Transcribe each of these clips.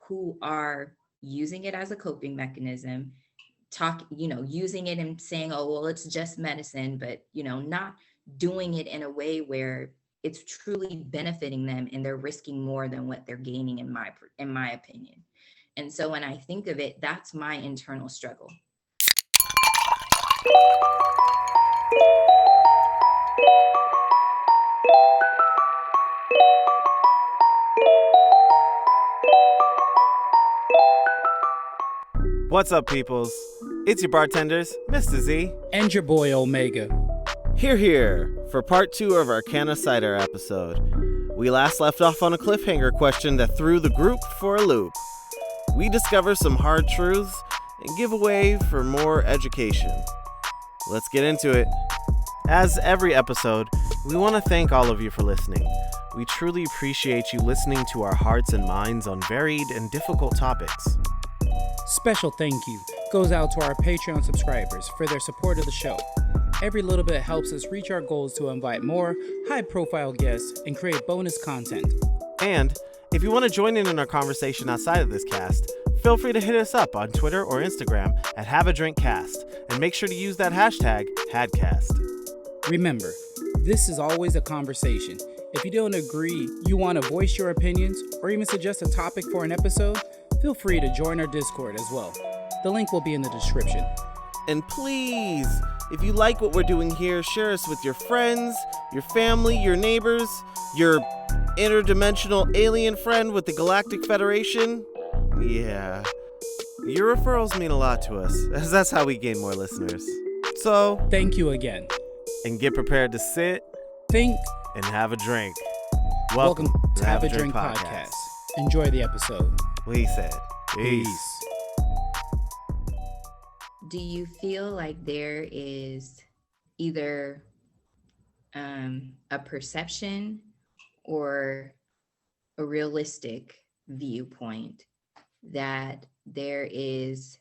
who are using it as a coping mechanism, using it and saying, oh, well, it's just medicine, but, not doing it in a way where it's truly benefiting them and they're risking more than what they're gaining, in my opinion. And so when I think of it, that's my internal struggle. What's up, peoples? It's your bartenders, Mr. Z. And your boy Omega. Here for part 2 of our Canna Cider episode. We last left off on a cliffhanger question that threw the group for a loop. We discover some hard truths and give away for more education. Let's get into it. As every episode, we want to thank all of you for listening. We truly appreciate you listening to our hearts and minds on varied and difficult topics. Special thank you goes out to our Patreon subscribers for their support of the show. Every little bit helps us reach our goals to invite more high-profile guests and create bonus content. And if you want to join in our conversation outside of this cast, feel free to hit us up on Twitter or Instagram at HaveADrinkCast, and make sure to use that hashtag HADcast. Remember, this is always a conversation. If you don't agree, you want to voice your opinions, or even suggest a topic for an episode, feel free to join our Discord as well. The link will be in the description. And please, if you like what we're doing here, share us with your friends, your family, your neighbors, your interdimensional alien friend with the Galactic Federation. Yeah, your referrals mean a lot to us, as that's how we gain more listeners. So, thank you again. And get prepared to sit, think, and have a drink. Welcome to Have a Drink Podcast. Enjoy the episode. We said peace. Do you feel like there is either a perception or a realistic viewpoint that there is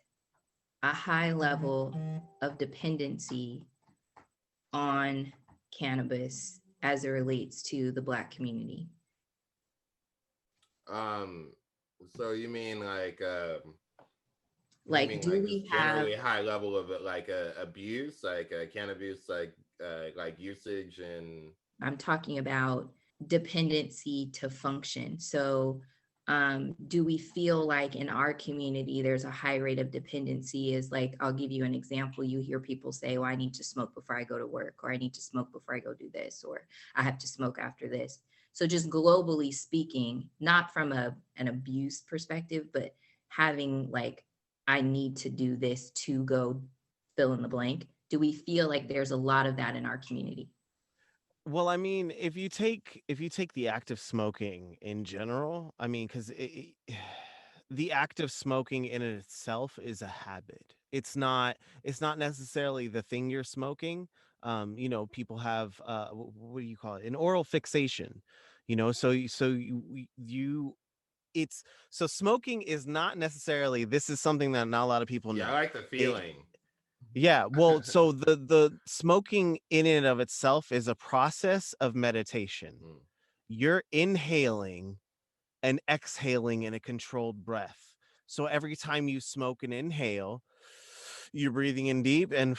a high level of dependency on cannabis as it relates to the Black community? So you mean like do we have generally high level of abuse, cannabis, like usage? And I'm talking about dependency to function. So do we feel like in our community there's a high rate of dependency? Is like, I'll give you an example. You hear people say, oh, I need to smoke before I go to work, or I need to smoke before I go do this, or I have to smoke after this. So just globally speaking, not from an abuse perspective, but having like, I need to do this to go fill in the blank. Do we feel like there's a lot of that in our community? Well, I mean, if you take the act of smoking in general, I mean, because the act of smoking in itself is a habit. It's not necessarily the thing you're smoking. People have what do you call it? An oral fixation. So smoking is not necessarily. This is something that not a lot of people know. Yeah, I like the feeling. Yeah, well, so the smoking in and of itself is a process of meditation. You're inhaling and exhaling in a controlled breath. So every time you smoke and inhale, you're breathing in deep and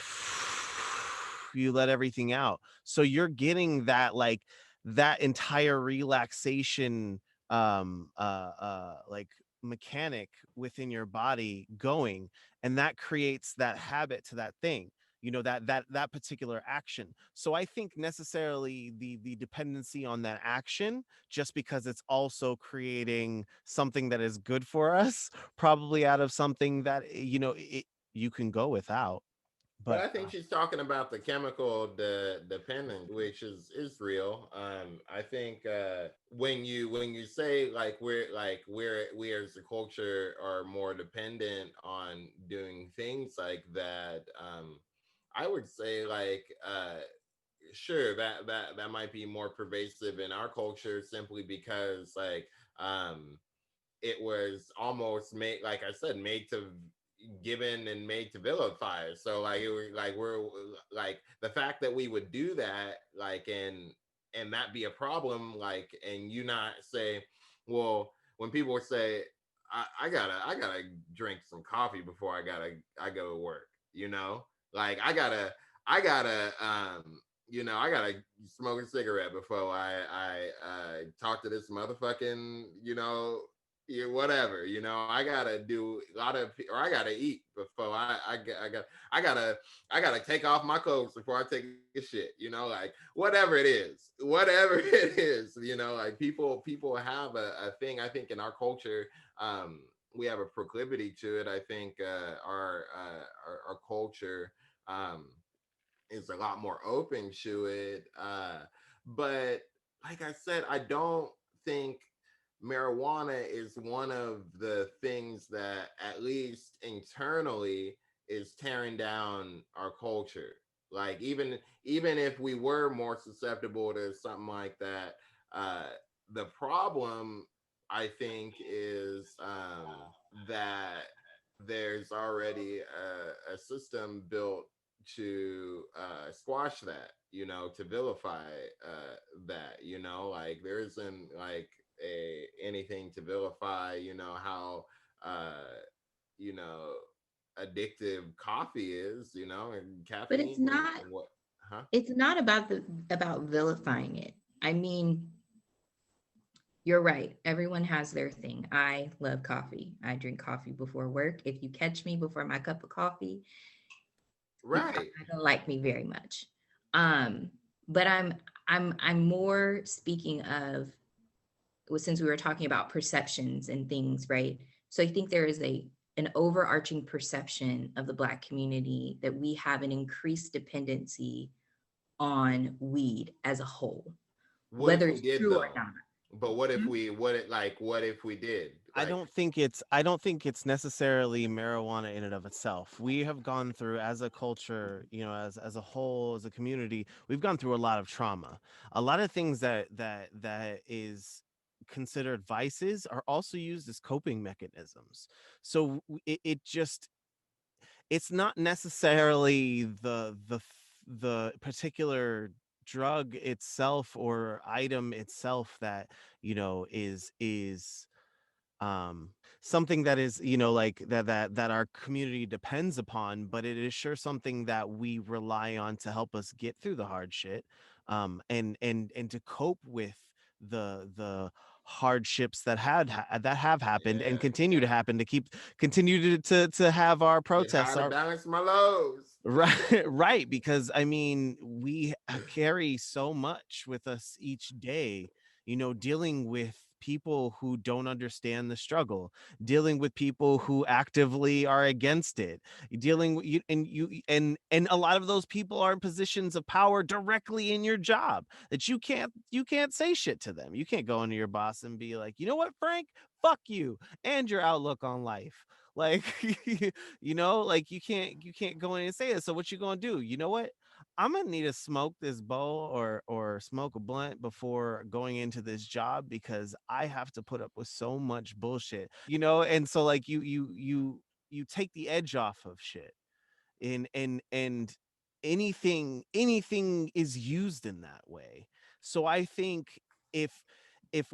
you let everything out. So you're getting that that entire relaxation like mechanic within your body going, and that creates that habit to that thing, that particular action. So I think necessarily the dependency on that action, just because it's also creating something that is good for us, probably out of something that you can go without. But I think she's talking about the chemical dependence, which is real. I think when you say we as a culture are more dependent on doing things like that, I would say sure, that might be more pervasive in our culture, simply because it was almost made, like I said, made to given and made to vilify. So we're the fact that we would do that, and that be a problem, and you not say, well, when people say, I gotta drink some coffee before I go to work. Like I gotta I gotta smoke a cigarette before I talk to this motherfucking whatever. I gotta do a lot of, or I gotta eat before I gotta take off my clothes before I take a shit. Like whatever it is, like people have a thing. I think in our culture, we have a proclivity to it. I think our culture is a lot more open to it. But like I said, I don't think marijuana is one of the things that, at least internally, is tearing down our culture. Like even if we were more susceptible to something like that, uh, the problem I think is that there's already a system built to squash that, to vilify that, like there isn't like anything to vilify, how you know addictive coffee is, and But it's caffeine not, and what, huh? it's not about vilifying it. I mean, you're right. Everyone has their thing. I love coffee. I drink coffee before work. If you catch me before my cup of coffee, you're probably Right. not gonna like me very much. Um, but I'm more speaking of, well, since we were talking about perceptions and things, right? So I think there is an overarching perception of the Black community that we have an increased dependency on weed as a whole, What if whether we it's did true or though? not. But what if we did, like, I don't think it's necessarily marijuana in and of itself. We have gone through, as a culture, as a whole, as a community, we've gone through a lot of trauma. A lot of things that is considered vices are also used as coping mechanisms. So it just, it's not necessarily the particular drug itself or item itself that is something that is, like that our community depends upon, but it is sure something that we rely on to help us get through the hard shit, and to cope with the hardships that have happened and yeah, continue to yeah, happen, to continue to have our get high protests, to our balance my lows. right. Right, because I mean, we carry so much with us each day, dealing with people who don't understand the struggle, dealing with people who actively are against it, dealing with you, and a lot of those people are in positions of power directly in your job, that you can't say shit to them. You can't go into your boss and be like, you know what, Frank, fuck you and your outlook on life. Like, like you can't go in and say it. So what you gonna do? You know what? I'm gonna need to smoke this bowl or smoke a blunt before going into this job, because I have to put up with so much bullshit. And so, like, you take the edge off of shit, and anything is used in that way. So I think, if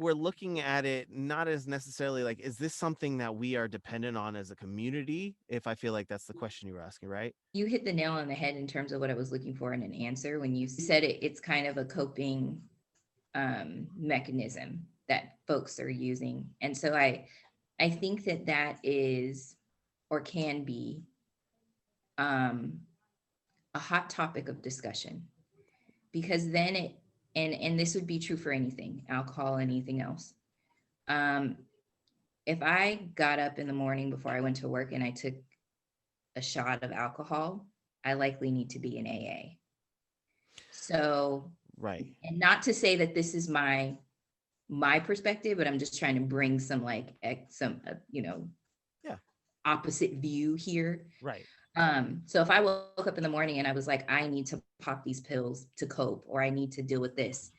we're looking at it not as necessarily like, is this something that we are dependent on as a community, if I feel like that's the question you were asking, right? You hit the nail on the head in terms of what I was looking for in an answer when you said it's kind of a coping mechanism that folks are using. And so I think that is, or can be, um, a hot topic of discussion, because then and this would be true for anything, alcohol, anything else. Um, if I got up in the morning before I went to work and I took a shot of alcohol, I likely need to be in AA. So, Right. and not to say that this is my perspective, but I'm just trying to bring some some Yeah. opposite view here. Right. So if I woke up in the morning and I was like, I need to pop these pills to cope, or I need to deal with this,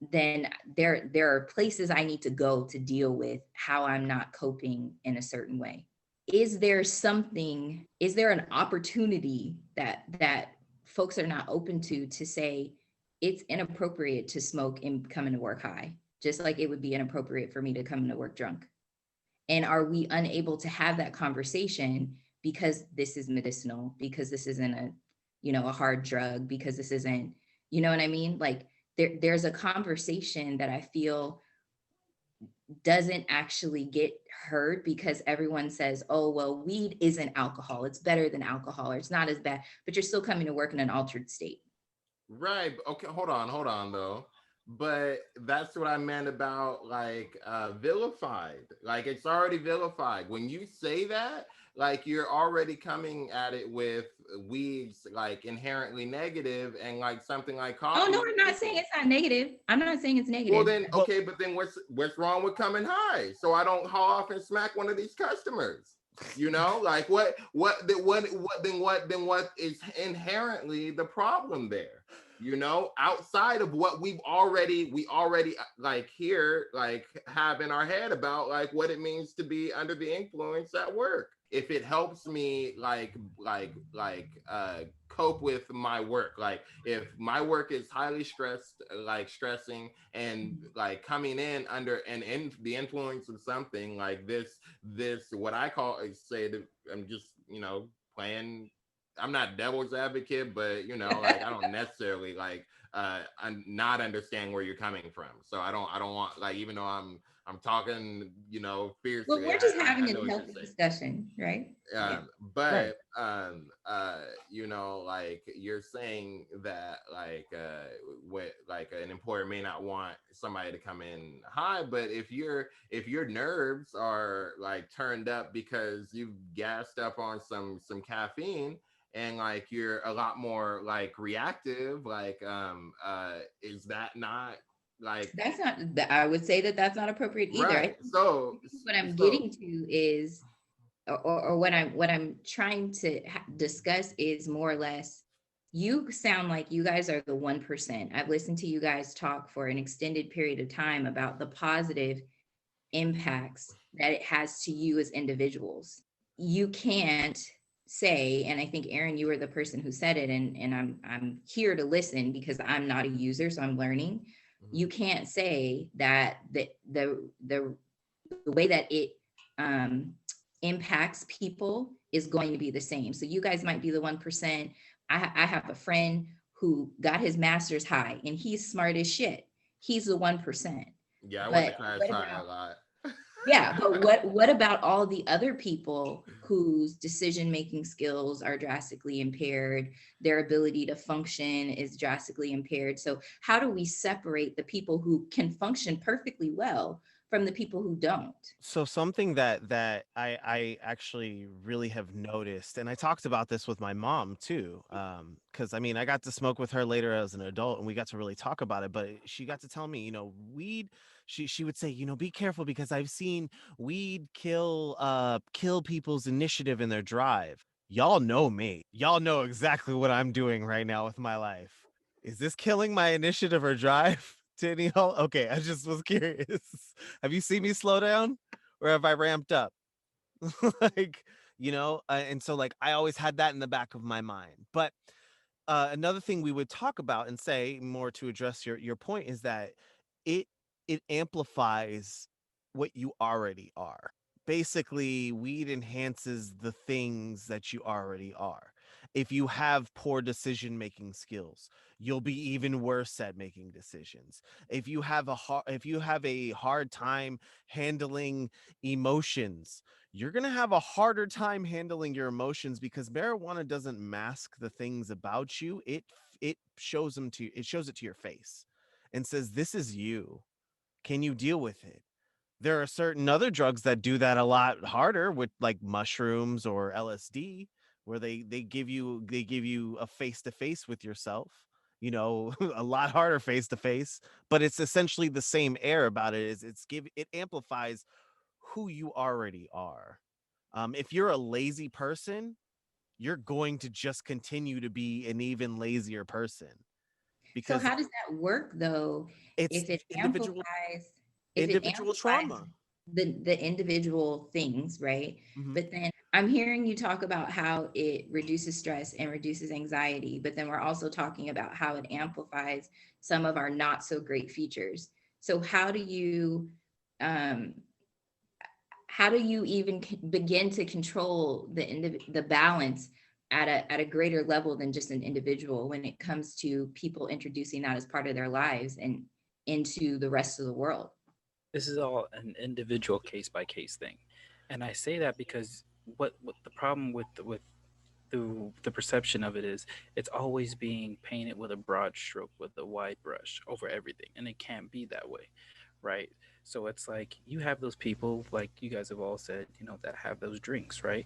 then there are places I need to go to deal with how I'm not coping in a certain way. Is there an opportunity that folks are not open to say it's inappropriate to smoke and come into work high, just like it would be inappropriate for me to come into work drunk? And are we unable to have that conversation because this is medicinal, because this isn't a, a hard drug, because this isn't, you know what I mean? Like there's a conversation that I feel doesn't actually get heard because everyone says, oh, well, weed isn't alcohol. It's better than alcohol, or it's not as bad, but you're still coming to work in an altered state. Right. Okay. Hold on though. But that's what I meant about like vilified. Like it's already vilified. When you say that, like you're already coming at it with weeds like inherently negative and like something like coffee. Oh no, I'm not saying it's not negative. I'm not saying it's negative. Well then, okay, but then what's wrong with coming high? So I don't haul off and smack one of these customers. You know, like what is inherently the problem there? You know, outside of what we already like here like have in our head about like what it means to be under the influence at work. If it helps me cope with my work, like if my work is highly stressing and like coming in under and in the influence of something like this what I call say that I'm just playing, I'm not devil's advocate, but like I don't necessarily like I'm not understand where you're coming from. So I don't want like, even though I'm talking, fiercely. Well, we're just having a healthy discussion, right? But like you're saying that like what like an employer may not want somebody to come in high, but if your nerves are like turned up because you've gassed up on some caffeine and like you're a lot more like reactive, like is that not like that's not, I would say that that's not appropriate either. Right. So what I'm getting to is or what I'm trying to discuss is more or less, you sound like you guys are the 1%. I've listened to you guys talk for an extended period of time about the positive impacts that it has to you as individuals. You can't say, and I think Aron, you were the person who said it, and I'm here to listen because I'm not a user, so I'm learning. You can't say that the way that it impacts people is going to be the same. So you guys might be the 1%. I have a friend who got his master's high and he's smart as shit. He's the 1%. Yeah, I went to class high a lot. Yeah, but what about all the other people whose decision-making skills are drastically impaired, their ability to function is drastically impaired? So how do we separate the people who can function perfectly well from the people who don't? So something that I actually really have noticed, and I talked about this with my mom too, because I mean I got to smoke with her later as an adult, and we got to really talk about it. But she got to tell me, weed. She would say, be careful because I've seen weed kill people's initiative and their drive. Y'all know me. Y'all know exactly what I'm doing right now with my life. Is this killing my initiative or drive? To any y'all? Okay, I just was curious. Have you seen me slow down, or have I ramped up? Like, and so like I always had that in the back of my mind. But another thing we would talk about and say more to address your point is that it amplifies what you already are. Basically, weed enhances the things that you already are. If you have poor decision making skills, you'll be even worse at making decisions. If you have a hard time handling emotions, you're going to have a harder time handling your emotions because marijuana doesn't mask the things about you. It shows it to your face and says, this is you. Can you deal with it? There are certain other drugs that do that a lot harder, with like mushrooms or LSD, where they give you a face to face with yourself, a lot harder face to face, but it's essentially the same air about it. It amplifies who you already are. If you're a lazy person, you're going to just continue to be an even lazier person. Because so how does that work though? It's if it individual amplifies trauma, the individual things, right? But then I'm hearing you talk about how it reduces stress and reduces anxiety, but then we're also talking about how it amplifies some of our not so great features. So how do you how do you even begin to control the balance at a greater level than just an individual when it comes to people introducing that as part of their lives and into the rest of the world? This is all an individual case by case thing, and I say that because what the problem with the perception of it is, it's always being painted with a broad stroke, with a wide brush over everything, and it can't be that way, right? So it's like you have those people, like you guys have all said, that have those drinks, right?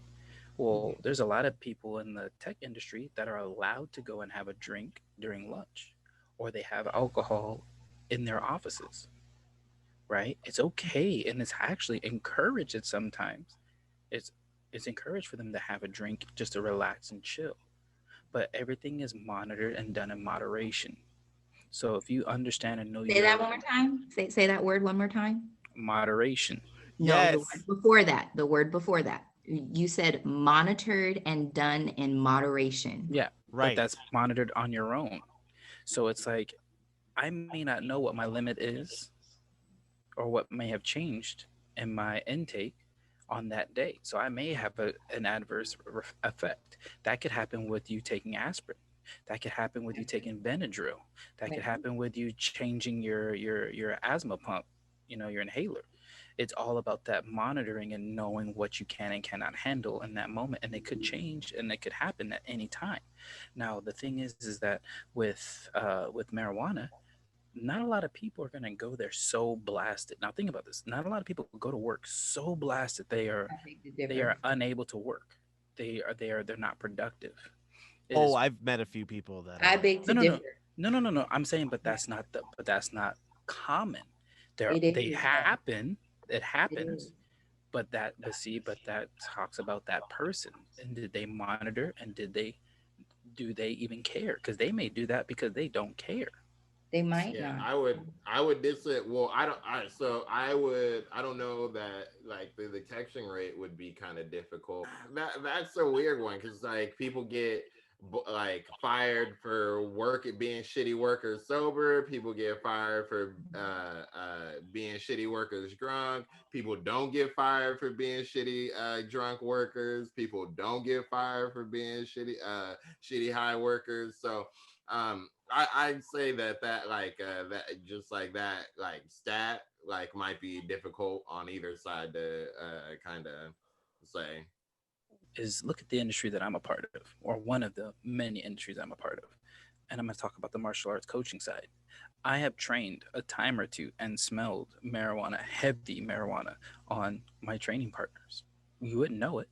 Well, there's a lot of people in the tech industry that are allowed to go and have a drink during lunch, or they have alcohol in their offices, right? It's okay, and it's actually encouraged it sometimes. It's encouraged for them to have a drink just to relax and chill. But everything is monitored and done in moderation. So if you understand and know Say that your one more time. Say that word one more time. moderation, No, the Yes. word before that. The word before that. You said monitored and done in moderation. yeah, but Right. that's monitored on your own. So it's like I may not know what my limit is or what may have changed in my intake on that day. So I may have an adverse effect. That could happen with you taking aspirin. That could happen with you taking Benadryl. That could Right. happen with you changing your asthma pump, your inhaler. It's all about that monitoring and knowing what you can and cannot handle in that moment, and it could change and it could happen at any time. Now the thing is that with marijuana, not a lot of people are going to go there so blasted. Now think about this. Not a lot of people go to work so blasted I think the they are difference. unable to work. They're not productive. It Oh, is I've met a few people that I are. beg no to no no differ. no. I'm saying, but that's not common. It They is though. happen. It It is. happens. But that talks about that person, and did they monitor, and do they even care? Because they may do that because they don't care. They might Yeah, not. I would disagree. Well, I don't know that like the detection rate would be kind of difficult. That's a weird one because like people get like fired for being shitty workers sober. People get fired for being shitty workers drunk. People don't get fired for being shitty drunk workers. People don't get fired for being shitty high workers. So I'd say that that just like that like stat like might be difficult on either side to kind of say. Is look at the industry that I'm a part of, or one of the many industries I'm a part of. And I'm going to talk about the martial arts coaching side. I have trained a time or two and smelled marijuana, heavy marijuana, on my training partners. You wouldn't know it.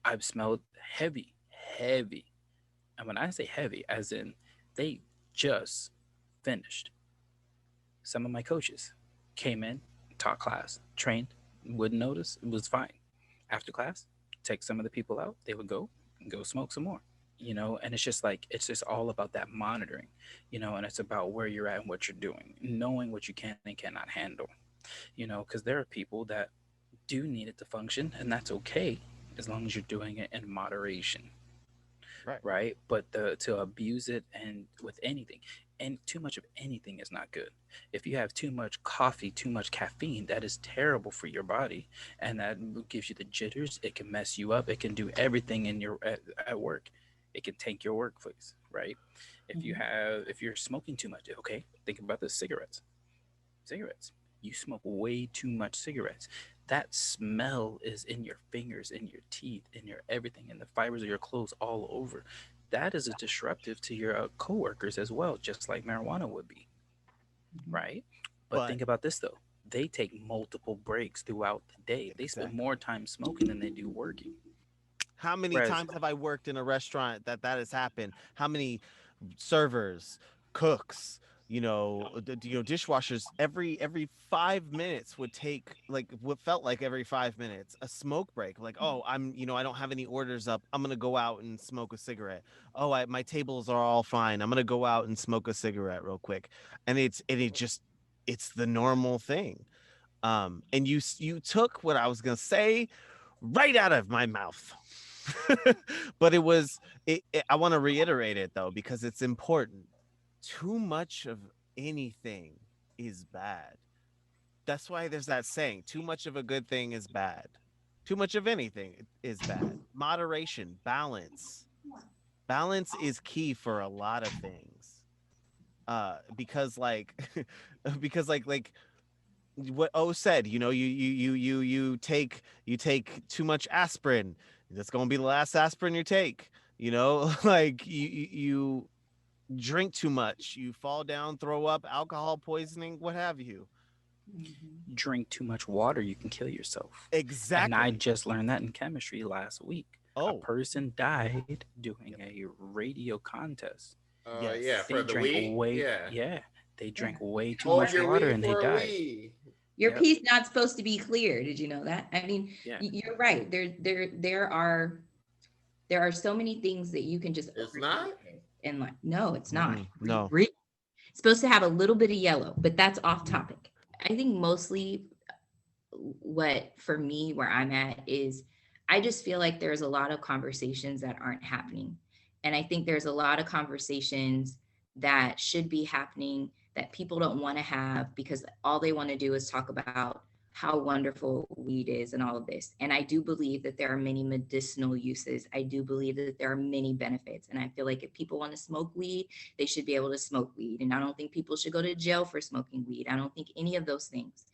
I've smelled heavy. And when I say heavy, as in they just finished. Some of my coaches came in, taught class, trained, wouldn't notice, it was fine. After class, take some of the people out, they would go and go smoke some more. And it's just like it's just all about that monitoring, and it's about where you're at and what you're doing, knowing what you can and cannot handle, because there are people that do need it to function, and that's okay as long as you're doing it in moderation, Right. right? But to abuse it and with anything, and too much of anything is not good. If you have too much coffee, too much caffeine, that is terrible for your body, and that gives you the jitters. It can mess you up. It can do everything in at work. It can tank your workplace, right? Mhm. If you're smoking too much, okay, think about the cigarettes. You smoke way too much cigarettes. That smell is in your fingers, in your teeth, in your everything, in the fibers of your clothes, all over. That is a disruptive to your coworkers as well, just like marijuana would be, Mhm. right? But But think about this though. They take multiple breaks throughout the day. They spend exactly. more time smoking than they do working. How many Whereas, times have I worked in a restaurant that has happened? How many servers, cooks, dishwashers every 5 minutes would take like what felt like every 5 minutes a smoke break. Like, oh, I don't have any orders up. I'm gonna go out and smoke a cigarette. Oh, my tables are all fine. I'm gonna go out and smoke a cigarette real quick. And it's the normal thing. And you took what I was gonna say right out of my mouth. But I want to reiterate it though because it's important. Too much of anything is bad. That's why there's that saying, too much of a good thing is bad. Too much of anything is bad. Moderation, balance. Balance is key for a lot of things. Because like because like what O said, you know, you take too much aspirin. That's gonna be the last aspirin you take. You know, like you drink too much, you fall down, throw up, alcohol poisoning, what have you. Drink too much water, you can kill yourself. Exactly. And I just learned that in chemistry last week. A Oh, person died doing a radio contest. yes. Yeah, They for the drank weed. way, Yeah. they drank way too Hold much your water weed and they for a died. weed. Your Yep. piece not supposed to be clear. Did you know that? I mean, Yeah. you're right. There are so many things that you can just It's not? and like, no, it's not. No. It's supposed to have a little bit of yellow, but that's off topic. I think mostly what for me where I'm at is I just feel like there's a lot of conversations that aren't happening. And I think there's a lot of conversations that should be happening that people don't want to have because all they want to do is talk about how wonderful weed is and all of this. And I do believe that there are many medicinal uses. I do believe that there are many benefits. And I feel like if people want to smoke weed, they should be able to smoke weed. And I don't think people should go to jail for smoking weed. I don't think any of those things.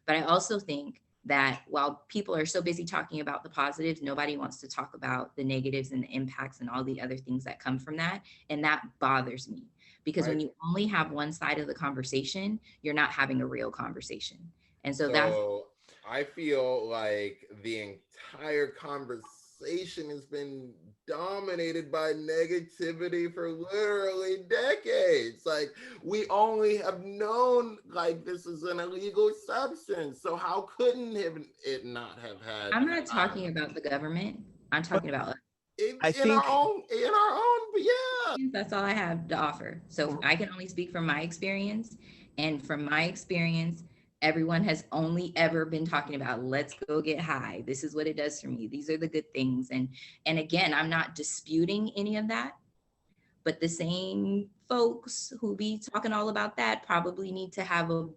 But I also think that while people are so busy talking about the positives, nobody wants to talk about the negatives and the impacts and all the other things that come from that. And that bothers me because when you only have one side of the conversation, you're not having a real conversation. And so I feel like the entire conversation has been dominated by negativity for literally decades. Like we only have known like this is an illegal substance. So how couldn't it not have had? I'm not talking about the government. I'm talking about us. In our own, yeah. That's all I have to offer. So I can only speak from my experience. And from my experience, everyone has only ever been talking about let's go get high. This is what it does for me. These are the good things. And again, I'm not disputing any of that. But the same folks who be talking all about that probably need to have a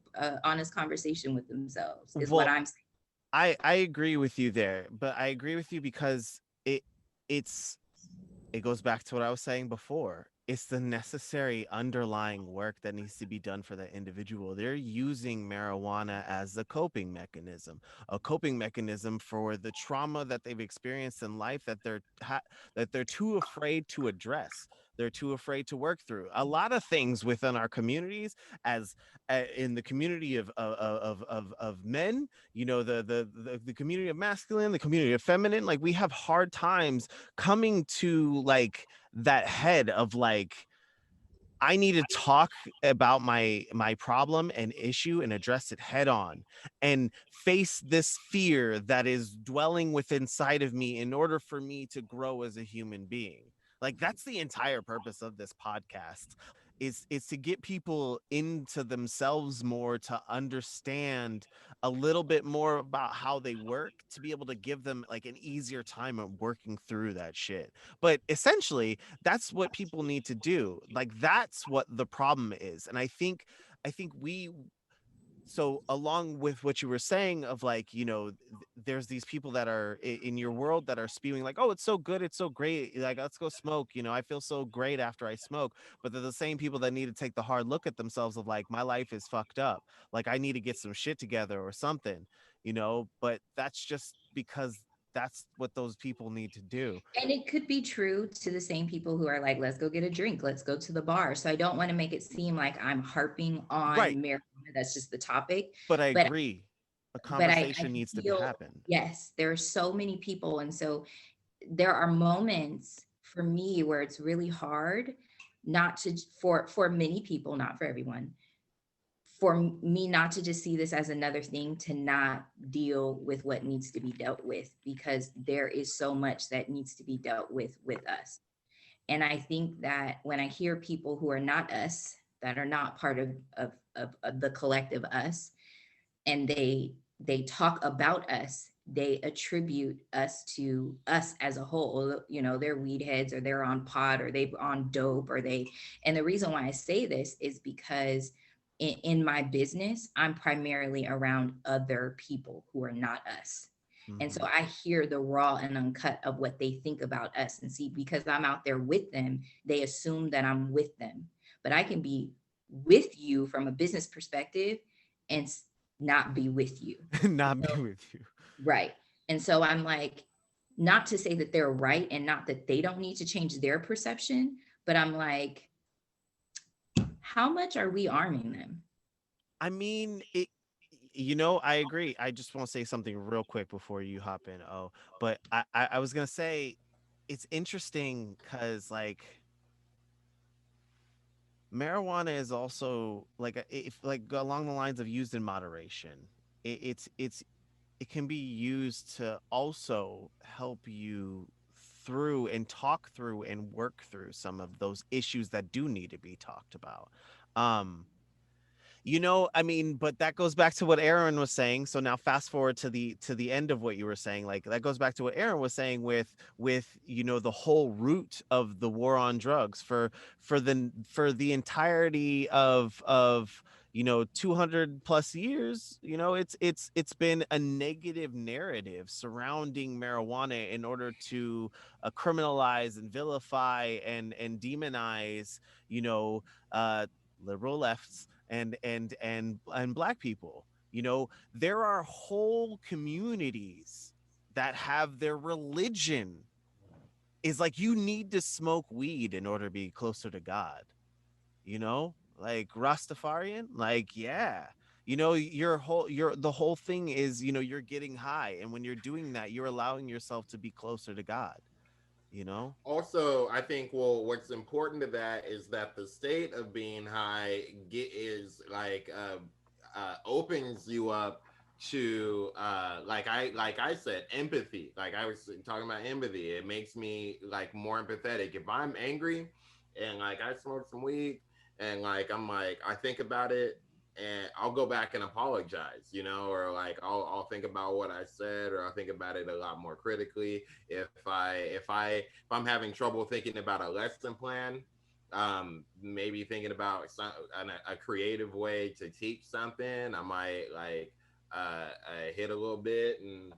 honest conversation with themselves, is what I'm saying. I agree with you there, but I agree with you because it goes back to what I was saying before. It's the necessary underlying work that needs to be done for the individual. They're using marijuana as a coping mechanism for the trauma that they've experienced in life that they're too afraid to address. They're too afraid to work through. A lot of things within our communities, as in the community of men, you know, the community of masculine, the community of feminine, like we have hard times coming to like that head of like, I need to talk about my problem and issue and address it head on and face this fear that is dwelling within inside of me in order for me to grow as a human being. Like that's the entire purpose of this podcast is to get people into themselves more, to understand a little bit more about how they work, to be able to give them like an easier time of working through that shit. But essentially, that's what people need to do. Like that's what the problem is. And I think we so along with what you were saying of like, you know, there's these people that are in your world that are spewing like, oh, it's so good, it's so great, like let's go smoke, you know, I feel so great after I smoke. But they're the same people that need to take the hard look at themselves of like, my life is fucked up, like I need to get some shit together or something, you know. But that's just because that's what those people need to do. And it could be true to the same people who are like, let's go get a drink, let's go to the bar. So I don't want to make it seem like I'm harping on marijuana. That's just the topic. But I agree. A conversation needs to happen. Yes, there are so many people. And so there are moments for me where it's really hard not to, for many people, not for everyone, for me not to just see this as another thing to not deal with what needs to be dealt with, because there is so much that needs to be dealt with us. And I think that when I hear people who are not us, that are not part of the collective us, and they talk about us, they attribute us to us as a whole, you know, they're weed heads or they're on pot or they're on dope or they, and the reason why I say this is because in my business, I'm primarily around other people who are not us. And so Mhm. I hear the raw and uncut of what they think about us. And see, because I'm out there with them, they assume that I'm with them. But I can be with you from a business perspective and not be with you. Not So, be with you. right. And so I'm like, not to say that they're right and not that they don't need to change their perception, but I'm like, how much are we arming them? I mean, I agree. I just want to say something real quick before you hop in. Oh, but I was gonna say it's interesting because like marijuana is also like if like along the lines of used in moderation. It can be used to also help you through and talk through and work through some of those issues that do need to be talked about. Um, I mean, but that goes back to what Aaron was saying. So now fast forward to the end of what you were saying. Like that goes back to what Aaron was saying with the whole root of the war on drugs for the entirety of 200 plus years. It's been a negative narrative surrounding marijuana in order to criminalize and vilify and demonize you know uh liberal lefts and black people. There are whole communities that have their religion is like you need to smoke weed in order to be closer to God. Like Rastafarian, like yeah. Your the whole thing is you're getting high, and when you're doing that, you're allowing yourself to be closer to God. You know. Also, I think, well, what's important to that is that the state of being high is like opens you up to like I said, empathy. Like I was talking about empathy, it makes me like more empathetic. If I'm angry and like I smoke some weed and like I'm like I think about it and I'll go back and apologize, or like I'll think about what I said, or I'll think about it a lot more critically. If I'm having trouble thinking about a lesson plan, maybe thinking about a creative way to teach something, I might like hit a little bit and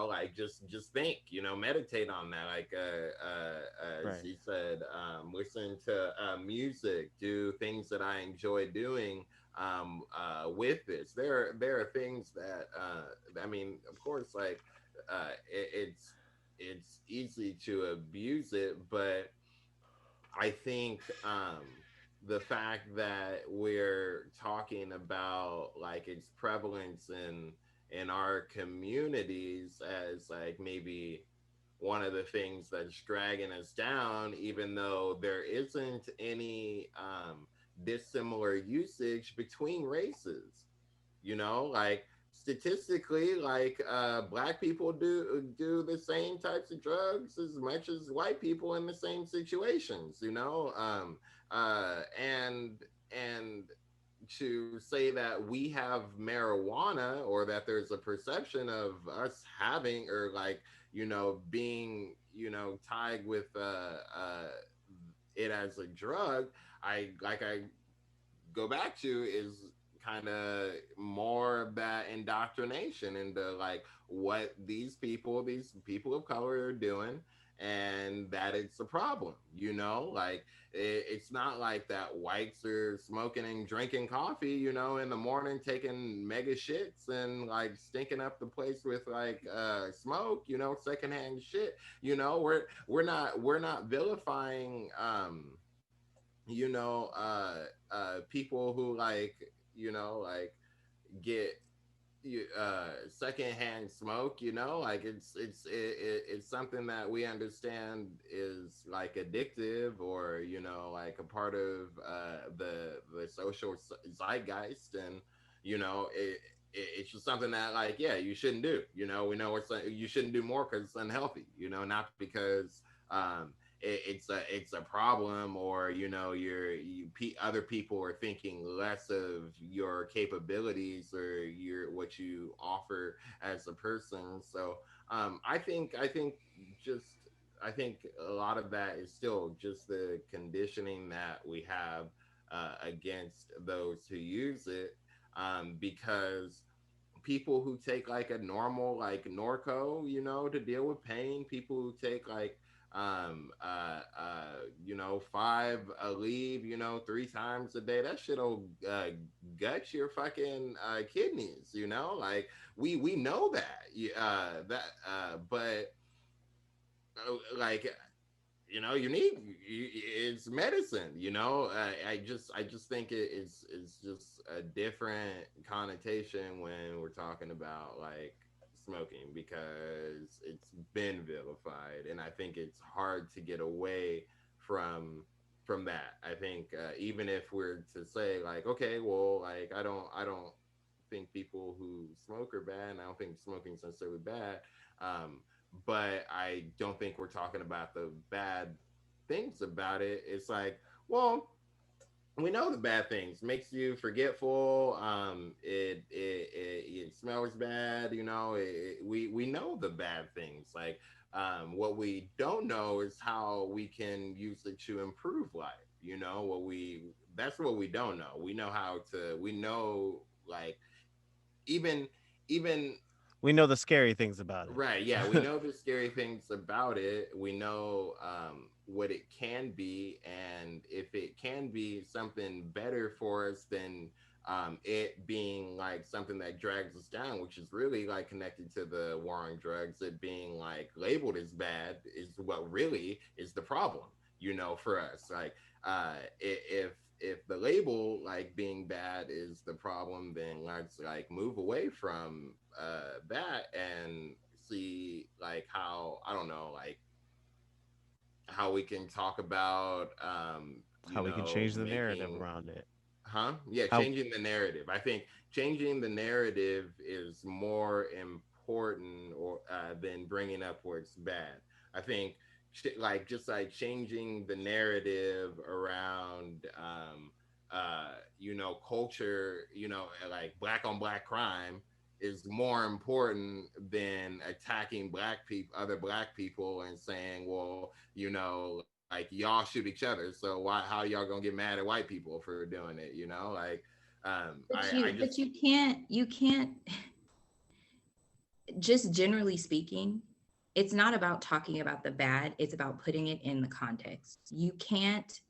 like just think, meditate on that, like as Right. you said, listen to music, do things that I enjoy doing with this. There are things that I mean, of course, like it's easy to abuse it, but I think the fact that we're talking about like its prevalence in our communities as like maybe one of the things that's dragging us down, even though there isn't any dissimilar usage between races. Like statistically, like black people do the same types of drugs as much as white people in the same situations. And to say that we have marijuana, or that there's a perception of us having, or like being tied with it as a drug, I go back to is kind of more of that indoctrination into like what these people of color are doing, and that it's a problem. Like it's not like that whites are smoking and drinking coffee in the morning, taking mega shits and like stinking up the place with like smoke, secondhand shit. We're not vilifying people who like like get secondhand smoke. Like it's something that we understand is like addictive, or like a part of the social zeitgeist, and it's just something that like yeah you shouldn't do. We know you shouldn't do more because it's unhealthy, not because it's a problem, or other people are thinking less of your capabilities or what you offer as a person. So just I think a lot of that is still just the conditioning that we have against those who use it, because people who take like a normal like Norco, you know, to deal with pain, people who take like you know, 5 a leave, you know, 3 times a day, that shit'll gut your fucking kidneys, you know, like we know that but like, you know, it's medicine, you know. I just think it's just a different connotation when we're talking about like smoking, because it's been vilified, and I think it's hard to get away from that. I think even if we're to say like, okay, well, like I don't think people who smoke are bad, and I don't think smoking is necessarily bad. But I don't think we're talking about the bad things about it. It's like, well, we know the bad things. Makes you forgetful. It smells bad. You know, we know the bad things. Like, what we don't know is how we can use it to improve life. You know, that's what we don't know. We know how to. We know, like, even even We know the scary things about it. right, yeah, we know the scary things about it. We know what it can be, and if it can be something better for us than it being like something that drags us down, which is really like connected to the war on drugs. It being like labeled as bad is what really is the problem, you know, for us. Like, if the label like being bad is the problem, then let's like move away from that and see like how, I don't know, like how we can talk about you How we can know, change the narrative making, around it. huh, yeah, How changing the narrative. I think changing the narrative is more important, or than bringing up where it's bad. I think like just like changing the narrative around you know, culture, you know, like black on black crime is more important than attacking black people, other black people, and saying, well, you know, like y'all shoot each other, so why, how y'all gonna get mad at white people for doing it, you know, like I But just, you can't just generally speaking, it's not about talking about the bad, it's about putting it in the context. You can't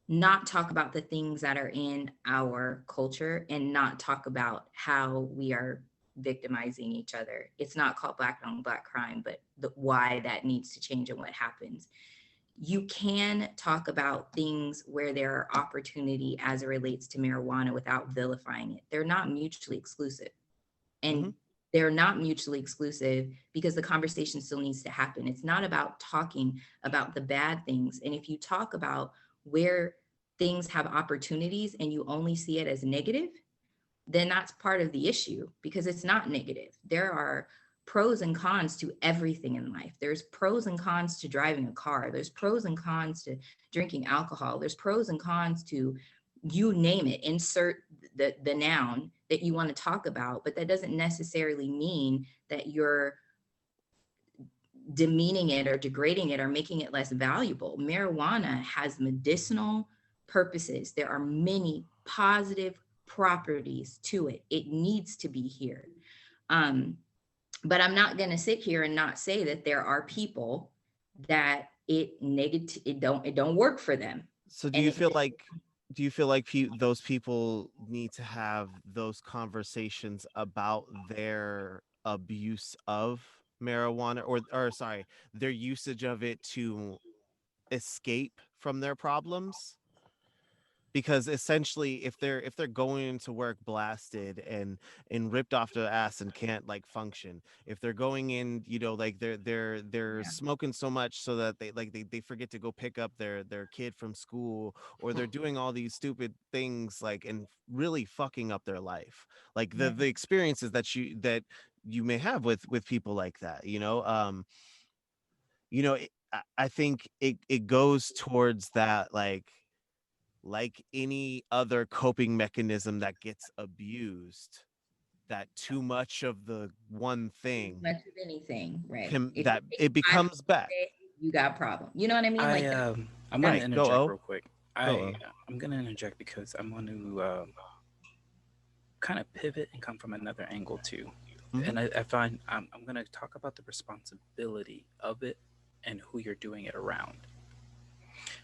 not talk about the things that are in our culture and not talk about how we are victimizing each other. It's not called black on black crime, but why that needs to change and what happens. You can talk about things where there are opportunity as it relates to marijuana without vilifying it. They're not mutually exclusive. And they're not mutually exclusive because the conversation still needs to happen. It's not about talking about the bad things. And if you talk about where things have opportunities and you only see it as negative, then that's part of the issue, because it's not negative. There are pros and cons to everything in life. There's pros and cons to driving a car. There's pros and cons to drinking alcohol. There's pros and cons to, you name it, insert the noun that you want to talk about, but that doesn't necessarily mean that you're demeaning it or degrading it or making it less valuable. Marijuana has medicinal purposes. There are many positive properties to it. It needs to be here. But I'm not going to sit here and not say that there are people that it don't work for them. So And do you feel like those people need to have those conversations about their abuse of marijuana, or sorry, their usage of it to escape from their problems? Because essentially if they're going into work blasted and ripped off the ass and can't like function, if they're going in, you know, like they're yeah, smoking so much so that they forget to go pick up their kid from school, or they're doing all these stupid things, like, and really fucking up their life, like the yeah. the experiences that you may have with people like that, you know. I think it goes towards that, like any other coping mechanism that gets abused, that too much of the one thing Much of anything, right? can, If you that take it 5 becomes bad. a day, you got a problem. You know what I mean? I Like that. I'm gonna That's Right, go interject O, real quick. go O. I'm gonna interject because I want to kind of pivot and come from another angle too. Mhm. And I find I'm going to talk about the responsibility of it and who you're doing it around,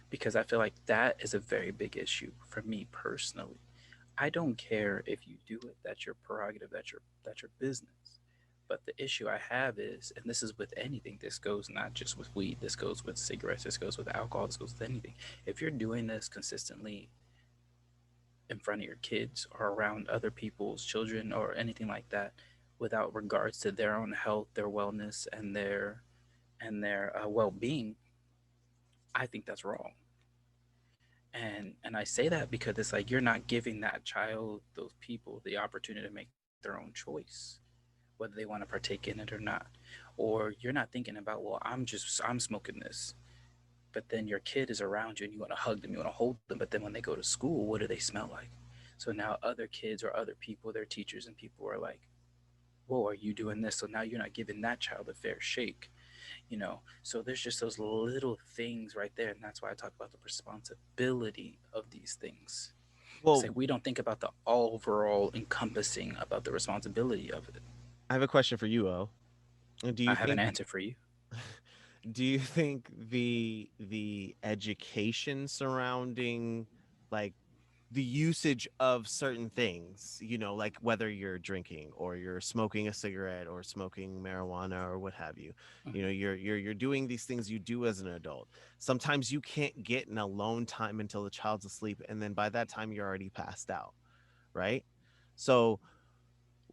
because I feel like that is a very big issue for me personally. I don't care if you do it; that's your prerogative, that's your business. But the issue I have is, and this is with anything, this goes not just with weed, this goes with cigarettes, this goes with alcohol, this goes with anything. If you're doing this consistently in front of your kids or around other people's children or anything like that, without regards to their own health, their wellness, and their well-being, I think that's wrong. And I say that because it's like you're not giving that child, those people, the opportunity to make their own choice, whether they want to partake in it or not. Or you're not thinking about, well, I'm smoking this, but then your kid is around you and you want to hug them, you want to hold them, but then when they go to school, what do they smell like? So now other kids or other people, their teachers and people are like, whoa, are you doing this? So now you're not giving that child a fair shake. So there's just those little things right there, and that's why I talk about the responsibility of these things. It's Well, like we don't think about the overall encompassing about the responsibility of it. I have a question for you, O. Do I you have an think answer for you. do you think the education surrounding like the usage of certain things, like whether you're drinking or you're smoking a cigarette or smoking marijuana or what have you, Mhm. you're doing these things you do as an adult. Sometimes you can't get an alone time until the child's asleep, and then by that time you're already passed out, right? So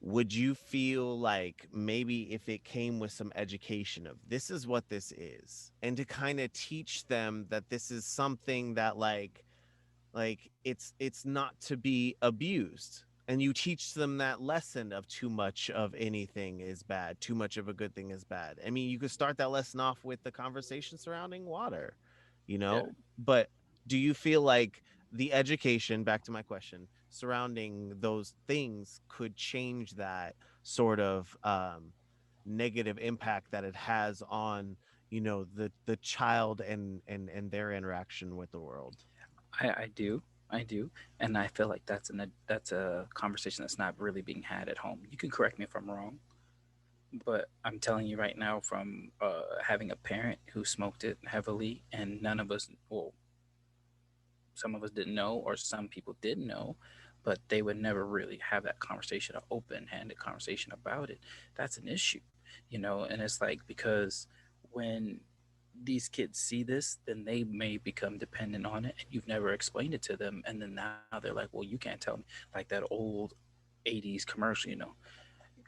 would you feel like maybe if it came with some education of this is what this is, and to kind of teach them that this is something that it's not to be abused, and you teach them that lesson of too much of anything is bad, too much of a good thing is bad. I mean, you could start that lesson off with the conversation surrounding water, Yeah, but do you feel like the education, back to my question, surrounding those things could change that sort of negative impact that it has on the child and their interaction with the world? I do. I do, and I feel like that's a conversation that's not really being had at home. You can correct me if I'm wrong, but I'm telling you right now from having a parent who smoked it heavily, and none of us, well, some of us didn't know, or some people did know, but they would never really have that conversation, an open-handed conversation about it. That's an issue. And it's like because when these kids see this, then they may become dependent on it, and you've never explained it to them, and then now they're like, well, you can't tell me, like that old 80s commercial.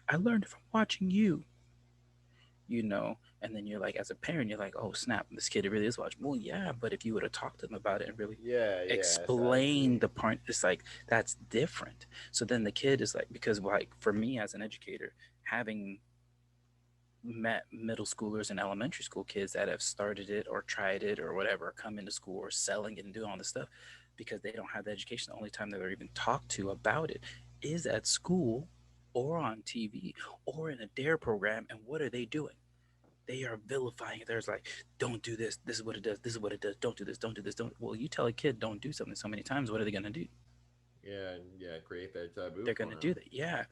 I learned it from watching you. And then you're like, as a parent, you're like, oh snap, this kid really is watching. Well, yeah, but if you would have talked to them about it and really Yeah, yes, I explain agree. the point, it's like that's different. So then the kid is like, because like for me as an educator, having met middle schoolers and elementary school kids that have started it or tried it or whatever, come into school or selling it and doing all this stuff because they don't have the education. The only time that they're even talked to about it is at school or on TV or in a DARE program. And what are they doing? They are vilifying it. There's like, don't do this. This is what it does. This is what it does. Don't do this. Don't do this. Don't. Well, you tell a kid don't do something so many times. What are they gonna do? Yeah, yeah, create that taboo They're for gonna do him. that. Yeah.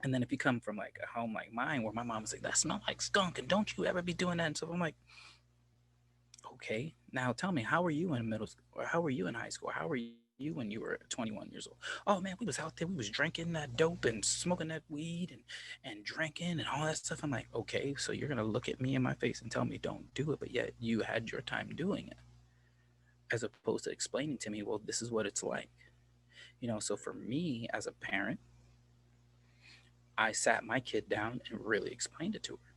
And then if you come from like a home like mine, where my mom was like, "That smell like skunk," and don't you ever be doing that. And so I'm like, okay, now tell me, how were you in middle school? Or how were you in high school? How were you when you were 21 years old? Oh man, we was out there, we was drinking that dope and smoking that weed and drinking and all that stuff. I'm like, okay, so you're gonna look at me in my face and tell me don't do it, but yet you had your time doing it, as opposed to explaining to me, well, this is what it's like. So for me as a parent, I sat my kid down and really explained it to her.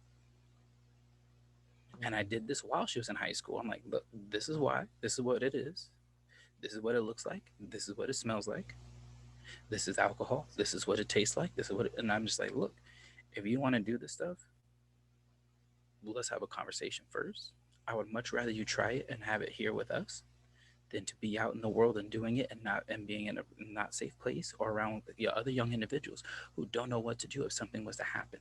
And I did this while she was in high school. I'm like, look, this is why, this is what it is. This is what it looks like. This is what it smells like. This is alcohol. This is what it tastes like. This is what and I'm just like, look, if you want to do this stuff, well, let's have a conversation first. I would much rather you try it and have it here with us than to be out in the world and doing it and being in a not safe place or around other young individuals who don't know what to do if something was to happen.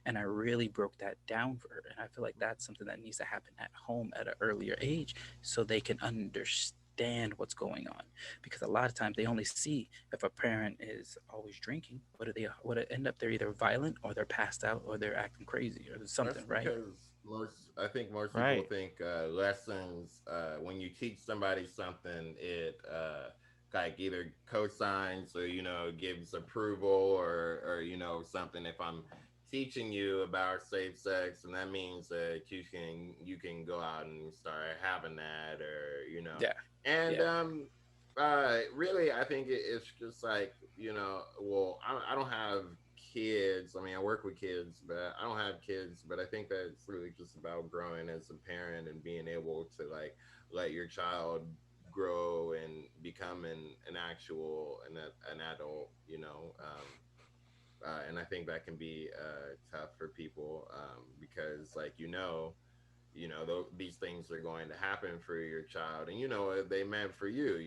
And I really broke that down for her. And I feel like that's something that needs to happen at home at an earlier age so they can understand understand what's going on, because a lot of times they only see if a parent is always drinking. What it end up, they're either violent or they're passed out or they're acting crazy or That's something, right? because I think most people Right. think lessons, when you teach somebody something, it like either cosigns or, gives approval, or, something. If I'm teaching you about safe sex, and that means that you can go out and start having that, or, Yeah, and yeah, really, I think it's just like, well, I don't have kids. I mean, I work with kids, but I don't have kids. But I think that it's really just about growing as a parent and being able to, like, let your child grow and become an actual an adult, and I think that can be tough for people, because, like, these things are going to happen for your child, and they meant for you,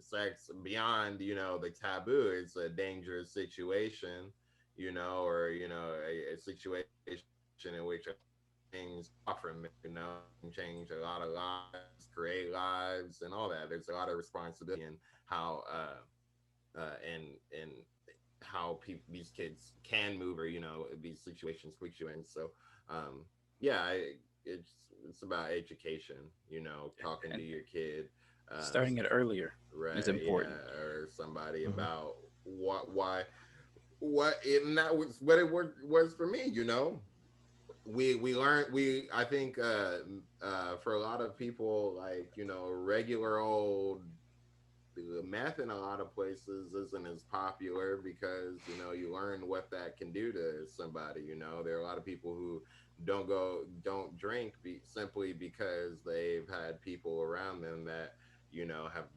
sex beyond, the taboo. It's a dangerous situation, or, a situation in which things offer, can change a lot of lives, create lives, and all that. There's a lot of responsibility in how and how people, these kids can move, or, these situations put you in. So, yeah, it's about education, talking to and your kid, starting it earlier is right, important. yeah, or somebody, Mhm. about what it, and that was what it was for me. We learned, I think, for a lot of people, like, regular old meth in a lot of places isn't as popular, because, you learn what that can do to somebody. There are a lot of people who don't drink, simply because they've had people around them that, have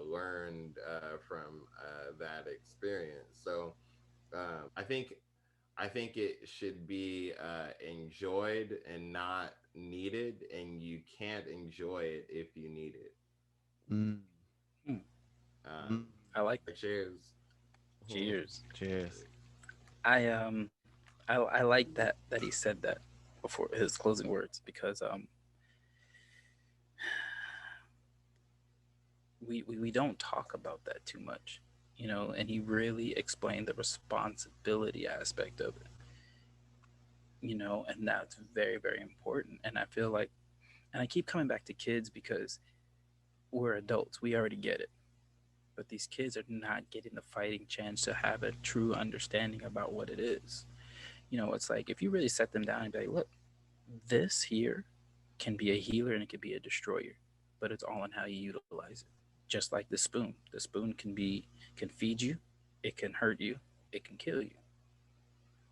learned from that experience. So, I think it should be enjoyed and not needed, and you can't enjoy it if you need it. Mm. Hmm, um Mm. I like that. Cheers. Cheers. Cheers. I like that he said that before his closing words, because we don't talk about that too much, and he really explained the responsibility aspect of it, and that's very, very important. And I feel like, and I keep coming back to kids because we're adults, we already get it, but these kids are not getting the fighting chance to have a true understanding about what it is. It's like if you really set them down and be like, look, this here can be a healer and it can be a destroyer, but it's all in how you utilize it. Just like the spoon. The spoon can feed you, it can hurt you, it can kill you.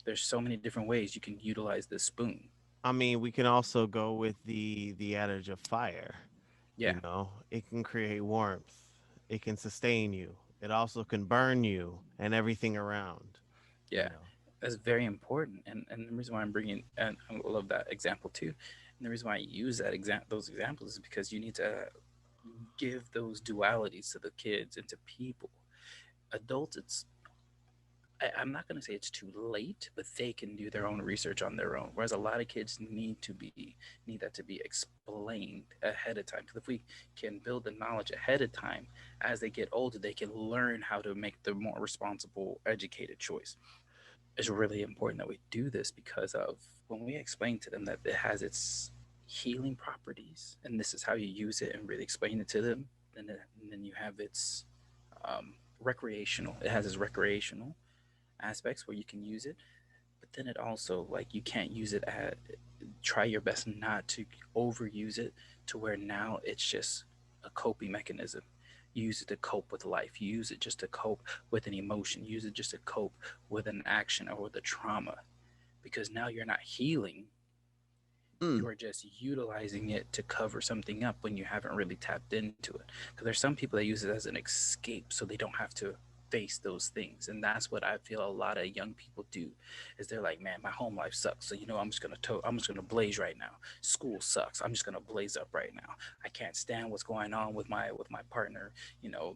There's so many different ways you can utilize this spoon. I mean, we can also go with the adage of fire. Yeah, It can create warmth. It can sustain you. It also can burn you and everything around. You yeah. know. That's very important. And the reason why I'm bringing, and I love that example too. And the reason why I use those examples is because you need to give those dualities to the kids and to people. Adults, I'm not going to say it's too late, but they can do their own research on their own. Whereas a lot of kids need that to be explained ahead of time. Because if we can build the knowledge ahead of time, as they get older, they can learn how to make the more responsible, educated choice. It's really important that we do this because of when we explain to them that it has its healing properties, and this is how you use it, and really explain it to them. And then you have its recreational. It has its recreational aspects where you can use it, but then it also, like, you can't use it at, try your best not to overuse it to where now it's just a coping mechanism. You use it to cope with life, you use it just to cope with an emotion, you use it just to cope with an action or with a trauma, because now you're not healing, Mm. you are just utilizing it to cover something up when you haven't really tapped into it. Because there's some people that use it as an escape so they don't have to face those things. And that's what I feel a lot of young people do, is they're like, man, my home life sucks, so I'm just gonna blaze right now. School sucks, I'm just gonna blaze up right now. I can't stand what's going on with my partner.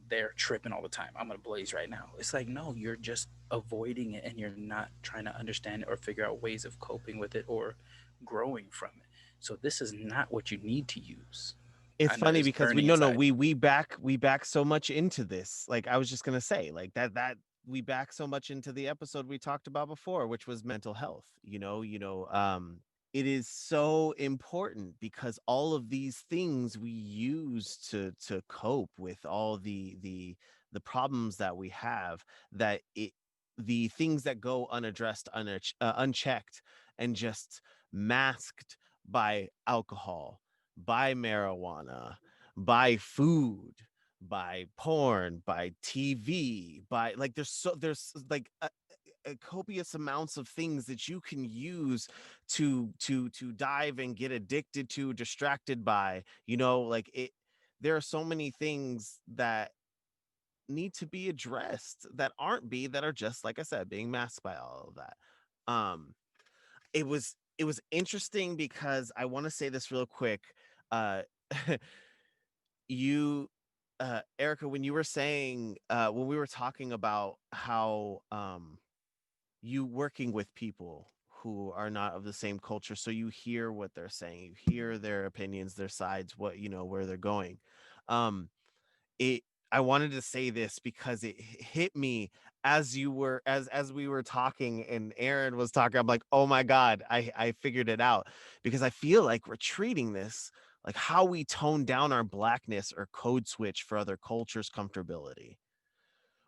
They're tripping all the time, I'm gonna blaze right now. It's like, no, you're just avoiding it, and you're not trying to understand it or figure out ways of coping with it or growing from it. So this is not what you need to use. It's I know funny it's because burning inside. we back so much into this. Like I was just gonna say, like that we back so much into the episode we talked about before, which was mental health. It is so important because all of these things we use to cope with all the problems that we have, that it the things that go unaddressed, unchecked, and just masked by alcohol, by marijuana, by food, by porn, by TV, by like there's like a copious amounts of things that you can use to dive and get addicted to, distracted by, like it. There are so many things that need to be addressed that are just, like I said, being masked by all of that. um it was interesting because I want to say this real quick. uh you Erica, when you were saying when we were talking about how you working with people who are not of the same culture, so you hear what they're saying, you hear their opinions, their sides, what where they're going. um it I wanted to say this because it hit me as we were talking and Aaron was talking. I'm like, oh my God, I figured it out. Because I feel like we're treating this like how we tone down our blackness or code switch for other cultures' comfortability.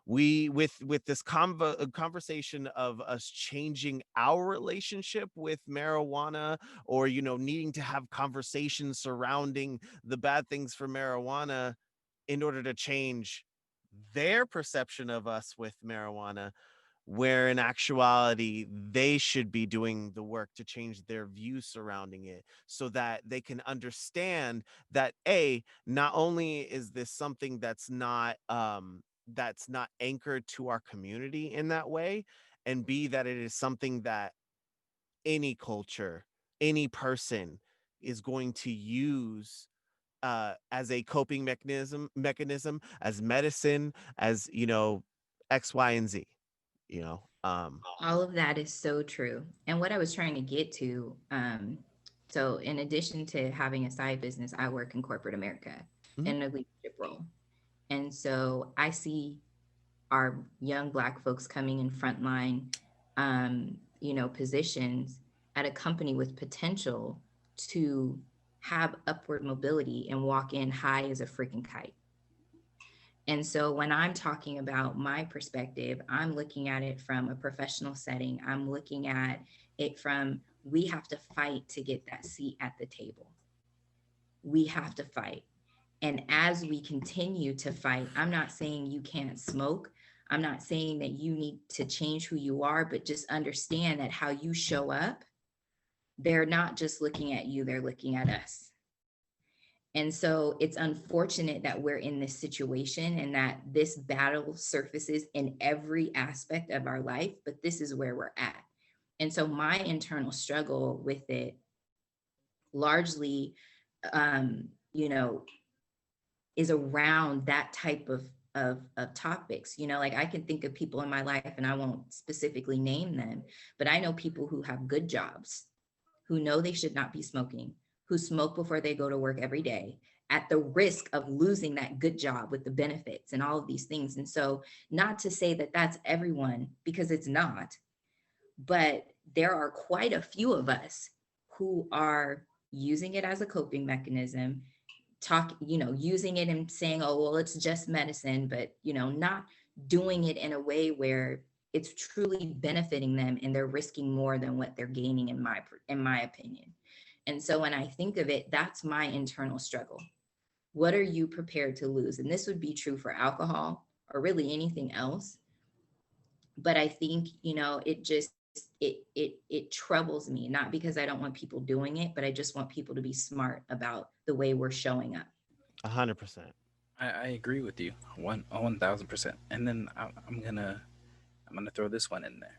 We with this conversation of us changing our relationship with marijuana, or needing to have conversations surrounding the bad things for marijuana in order to change their perception of us with marijuana, where in actuality they should be doing the work to change their views surrounding it, so that they can understand that not only is this something that's not anchored to our community in that way, and b, that it is something that any culture, any person is going to use as a coping mechanism, as medicine, as X, Y, and Z. You know, All of that is so true. And what I was trying to get to, so in addition to having a side business, I work in corporate America mhm. in a leadership role. And so I see our young Black folks coming in frontline, positions at a company with potential to have upward mobility and walk in high as a freaking kite. And so when I'm talking about my perspective, I'm looking at it from a professional setting. I'm looking at it from, we have to fight to get that seat at the table. We have to fight. And as we continue to fight, I'm not saying you can't smoke. I'm not saying that you need to change who you are, but just understand that how you show up, they're not just looking at you, they're looking at us. And so it's unfortunate that we're in this situation and that this battle surfaces in every aspect of our life, but this is where we're at. And so my internal struggle with it largely, um, you know, is around that type of topics. Like I can think of people in my life, and I won't specifically name them, but I know people who have good jobs, who know they should not be smoking, who smoke before they go to work every day, at the risk of losing that good job with the benefits and all of these things. And so, not to say that that's everyone, because it's not, but there are quite a few of us who are using it as a coping mechanism, using it and saying, oh, well, it's just medicine, but, not doing it in a way where it's truly benefiting them and they're risking more than what they're gaining, in my opinion. And so when I think of it, that's my internal struggle. What are you prepared to lose? And this would be true for alcohol or really anything else. But I think, it just, it troubles me, not because I don't want people doing it, but I just want people to be smart about the way we're showing up. 100%. I agree with you 1,000%. And then I'm gonna throw this one in there.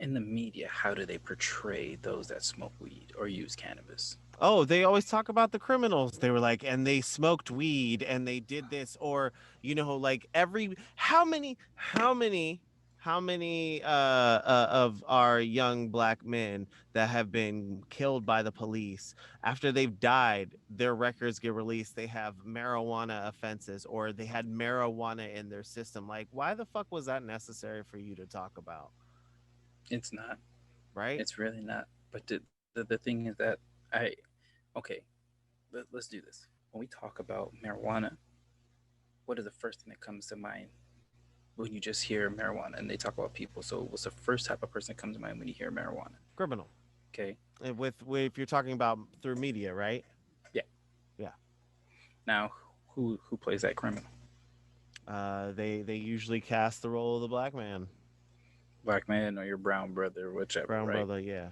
In the media, how do they portray those that smoke weed or use cannabis? Oh, they always talk about the criminals. They were like, and they smoked weed and they did this, or like how many How many of our young black men that have been killed by the police after they've died, their records get released, they have marijuana offenses or they had marijuana in their system? Like, why the fuck was that necessary for you to talk about? It's not. Right? It's really not. But the thing is that I okay. Let's do this. When we talk about marijuana, what is the first thing that comes to mind when you just hear marijuana and they talk about people? So what's the first type of person that comes to mind when you hear marijuana? Criminal. Okay. And with if you're talking about through media, right? Yeah. Yeah. Now, who plays that criminal? They usually cast the role of the black man. Black man or your brown brother, whichever, Brown right? brother, yeah.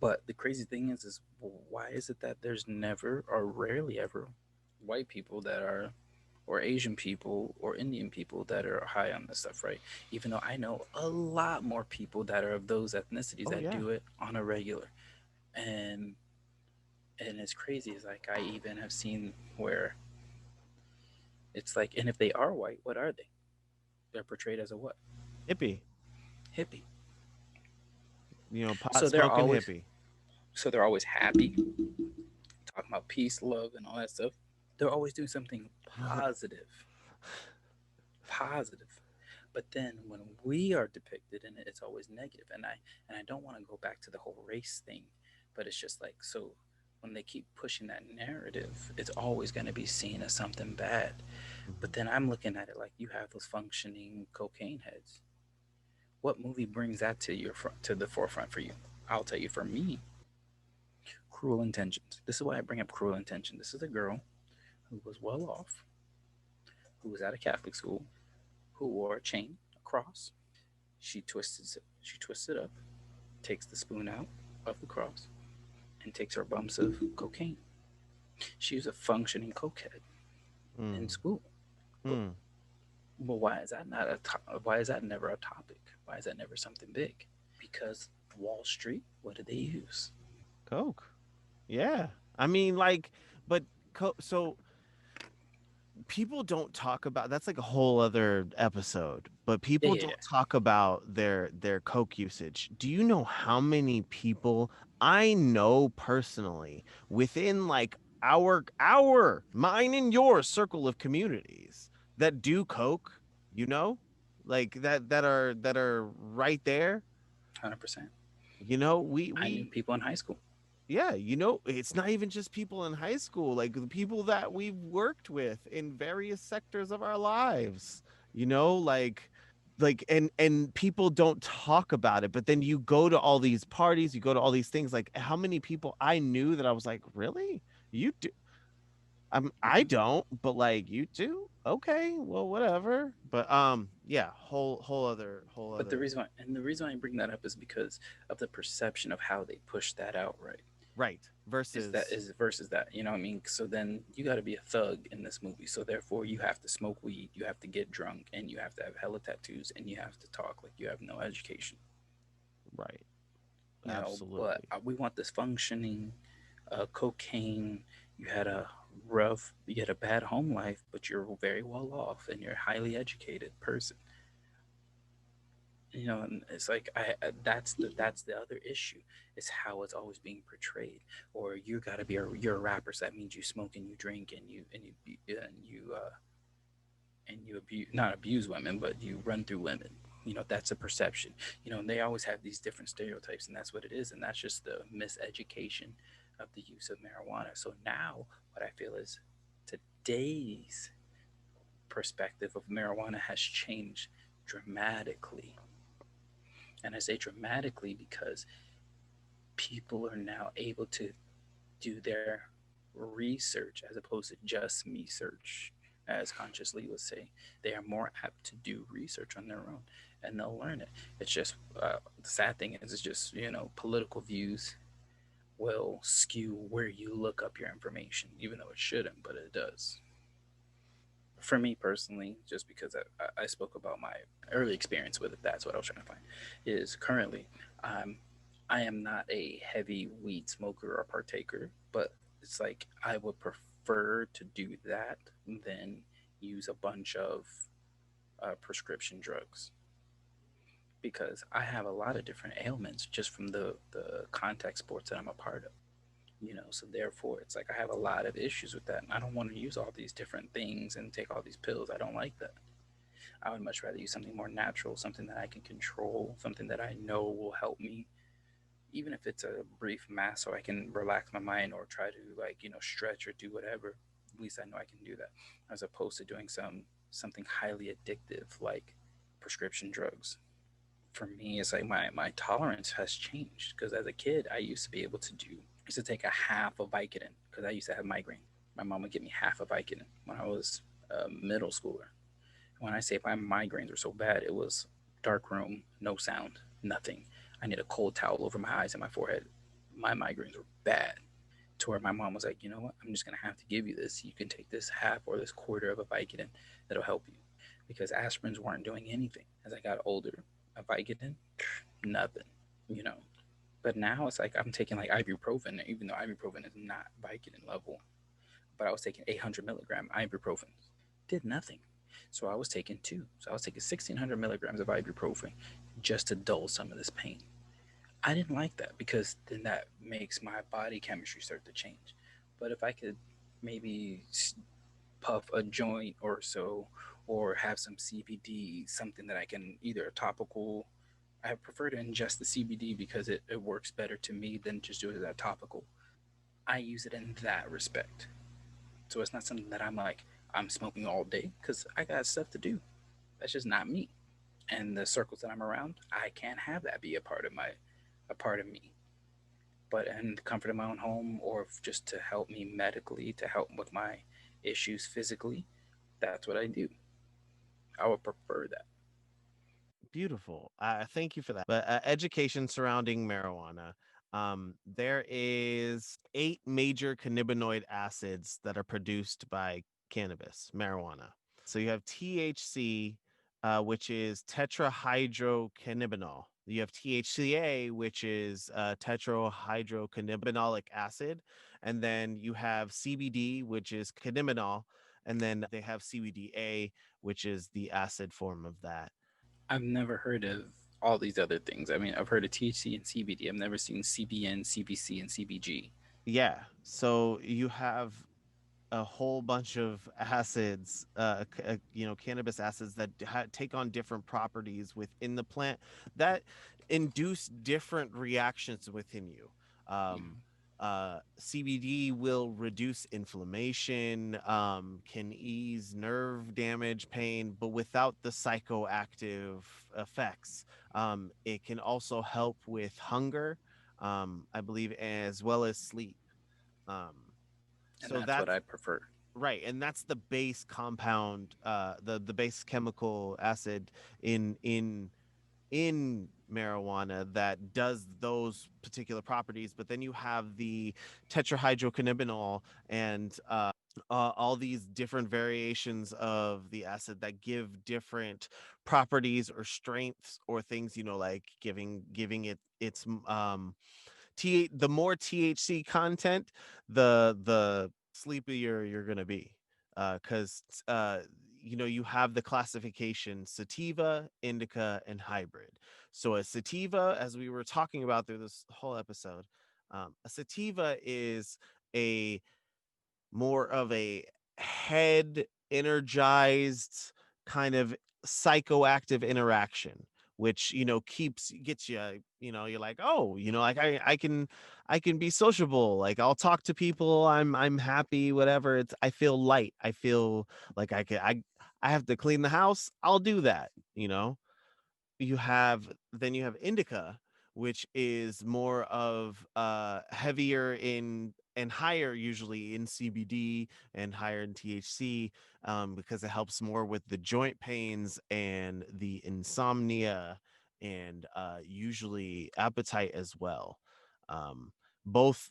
But the crazy thing is why is it that there's never or rarely ever white people that are, or Asian people or Indian people that are high on this stuff, right? Even though I know a lot more people that are of those ethnicities Oh that yeah. do it on a regular, and it's crazy. It's like I even have seen where it's like, and if they are white, what are they? They're portrayed as a what? Hippie. Hippie. Pot So they're smoking always hippie. so they're always happy, talking about peace, love, and all that stuff. They're always doing something positive, positive. But then when we are depicted in it, it's always negative. And I don't want to go back to the whole race thing, but it's just like, so when they keep pushing that narrative, it's always going to be seen as something bad. But then I'm looking at it like you have those functioning cocaine heads. What movie brings that to to the forefront for you? I'll tell you, for me, Cruel Intentions. This is why I bring up Cruel Intention. This is a girl who was well off, who was at a Catholic school, who wore a chain, a cross. She twists it up, takes the spoon out of the cross, and takes her bumps of cocaine. She was a functioning cokehead in Mm. school. But Mm. why is that not why is that never a topic? Why is that never something big? Because Wall Street, what did they use? Coke. Yeah. I mean, like, but so people don't talk about that's like a whole other episode, but Yeah, people yeah, don't yeah. talk about their Coke usage. Do you know how many people I know personally within like our mine and your circle of communities that do Coke, you know? Like that are right there. 100%. We I knew we people in high school. yeah, it's not even just people in high school, like the people that we've worked with in various sectors of our lives, and people don't talk about it, but then you go to all these parties, you go to all these things, like how many people I knew that I was like, really? You do? I Hmm. don't, but like you do? Okay, well, whatever. But yeah, whole But other the reason why I bring that up is because of the perception of how they push that out, right? right Is that versus is versus that, you know what I mean? So then you got to be a thug in this movie. So therefore, you have to smoke weed, you have to get drunk, and you have to have hella tattoos, and you have to talk like you have no education. right, But absolutely. we want this functioning cocaine. You had a bad home life, but you're very well off and you're a highly educated person. And it's like that's the other issue is how it's always being portrayed. Or you got to be you're a rapper, so that means you smoke and you drink and you abuse, not abuse women, but you run through women. That's a perception. And they always have these different stereotypes, and that's what it is, and that's just the miseducation of the use of marijuana. So now what I feel is today's perspective of marijuana has changed dramatically. And I say dramatically because people are now able to do their research as opposed to just me search, as Consciously would say. They are more apt to do research on their own and they'll learn it. It's just the sad thing is, it's just, political views will skew where you look up your information, even though it shouldn't, but it does. For me personally, just because I spoke about my early experience with it, that's what I was trying to find. Is currently, um, I am not a heavy weed smoker or partaker, but it's like I would prefer to do that than use a bunch of prescription drugs. because I have a lot of different ailments just from the contact sports that I'm a part of. So therefore it's like I have a lot of issues with that, and I don't want to use all these different things and take all these pills. I don't like that. I would much rather use something more natural, something that I can control, something that I know will help me, even if it's a brief mass, so I can relax my mind or try to, like, stretch or do whatever. At least I know I can do that, as opposed to doing something highly addictive like prescription drugs. For me, it's like my tolerance has changed, because as a kid I used to be able to do I used to take a half of Vicodin because I used to have migraine. My mom would give me half of Vicodin when I was a middle schooler. When I say my migraines were so bad, it was dark room, no sound, nothing. I need a cold towel over my eyes and my forehead. My migraines were bad. To where my mom was like, you know what? I'm just gonna have to give you this. You can take this half or this quarter of a Vicodin. That'll help you, because aspirins weren't doing anything. As I got older, a Vicodin, nothing. You know. But now it's like I'm taking like ibuprofen, even though ibuprofen is not Vicodin level. But I was taking 800 milligram ibuprofen. Did nothing. So I was taking two. So I was taking 1600 milligrams of ibuprofen just to dull some of this pain. I didn't like that, because then that makes my body chemistry start to change. But if I could maybe puff a joint or so, or have some CBD, something that I can either topical. I prefer to ingest the CBD because it works better to me than just do it as a topical. I use it in that respect. So it's not something that I'm smoking all day, because I got stuff to do. That's just not me. And the circles that I'm around, I can't have that be a part of me. But in the comfort of my own home, or just to help me medically, to help with my issues physically, that's what I do. I would prefer that. Beautiful. Thank you for that. But education surrounding marijuana. There is 8 major cannabinoid acids that are produced by cannabis, marijuana. So you have THC, which is tetrahydrocannabinol. You have THCA, which is tetrahydrocannabinolic acid. And then you have CBD, which is cannabinol. And then they have CBDA, which is the acid form of that. I've never heard of all these other things. I mean, I've heard of THC and CBD. I've never seen CBN, CBC, and CBG. Yeah. So you have a whole bunch of acids, cannabis acids that take on different properties within the plant that induce different reactions within you. Um, Mhm. CBD will reduce inflammation, can ease nerve damage, pain, but without the psychoactive effects. It can also help with hunger, I believe, as well as sleep. Um, And so that's what that's I prefer. right, and that's the base compound, the base chemical acid in marijuana that does those particular properties. But then you have the tetrahydrocannabinol and all these different variations of the acid that give different properties or strengths or things, like giving it its the more THC content, the sleepier you're gonna be, because you have the classification sativa, indica, and hybrid. So a sativa, as we were talking about through this whole episode, a sativa is a more of a head energized kind of psychoactive interaction, which keeps gets you, you're like, oh, like I can be sociable, like I'll talk to people, I'm happy, whatever. I feel light, I feel like I have to clean the house, I'll do that. You have indica, which is more of heavier in and higher usually in CBD and higher in THC, because it helps more with the joint pains and the insomnia, and usually appetite as well. Both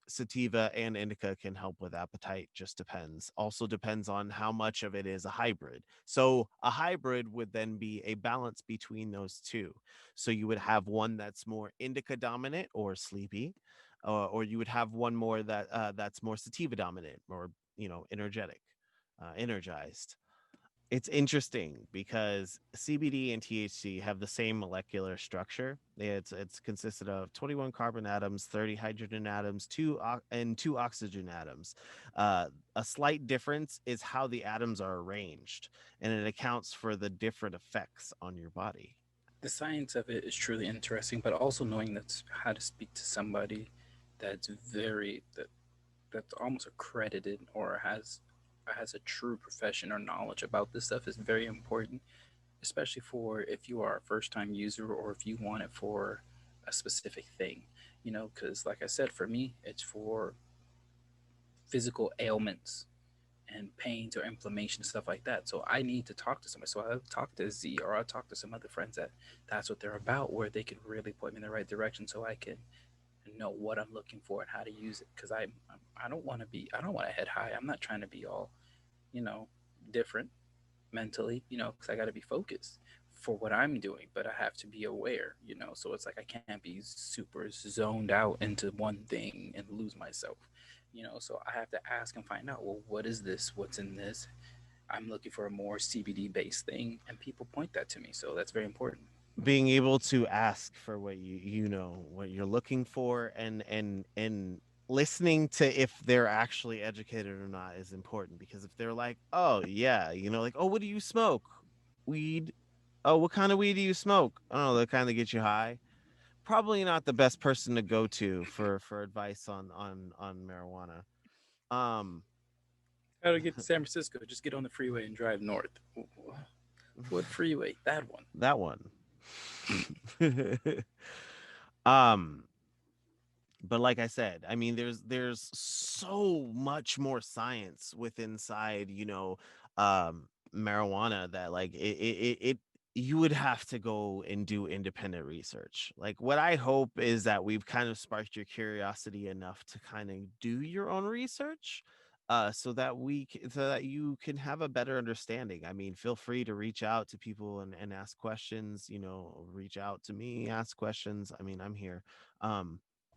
sativa and indica can help with appetite, just depends. Also depends on how much of it is a hybrid. So a hybrid would then be a balance between those two. So you would have one that's more indica dominant or sleepy, or you would have one more that's more sativa dominant, or energetic, energized. It's interesting because CBD and THC have the same molecular structure. It's consisted of 21 carbon atoms, 30 hydrogen atoms, and two oxygen atoms. A slight difference is how the atoms are arranged, and it accounts for the different effects on your body. The science of it is truly interesting, but also knowing that's how to speak to somebody that's that's almost accredited or has a true profession or knowledge about this stuff is very important, especially for if you are a first time user or if you want it for a specific thing. Because like I said, for me, it's for physical ailments and pains or inflammation and stuff like that. So I need to talk to somebody. So I'll talk to Z or I'll talk to some other friends that's what they're about, where they can really point me in the right direction so I can know what I'm looking for and how to use it. Because I don't want to I don't want to head high. I'm not trying to be all, you know, different mentally, because I got to be focused for what I'm doing, but I have to be aware. So it's like I can't be super zoned out into one thing and lose myself. So I have to ask and find out, well, what is this? What's in this? I'm looking for a more CBD based thing, and people point that to me. So that's very important. Being able to ask for what you know what you're looking for, and listening to if they're actually educated or not is important, because if they're like, oh yeah, like, oh, what do you smoke? Weed. Oh, what kind of weed do you smoke? Oh, the kind that gets you high. Probably not the best person to go to for advice on marijuana. um How to get to San Francisco? Just get on the freeway and drive north. What freeway? That one. that one. um but like I said, I mean, there's so much more science with inside, marijuana, that like it you would have to go and do independent research. Like, what I hope is that we've kind of sparked your curiosity enough to kind of do your own research, so that you can have a better understanding. I mean, feel free to reach out to people and ask questions, reach out to me, ask questions. I mean, I'm here.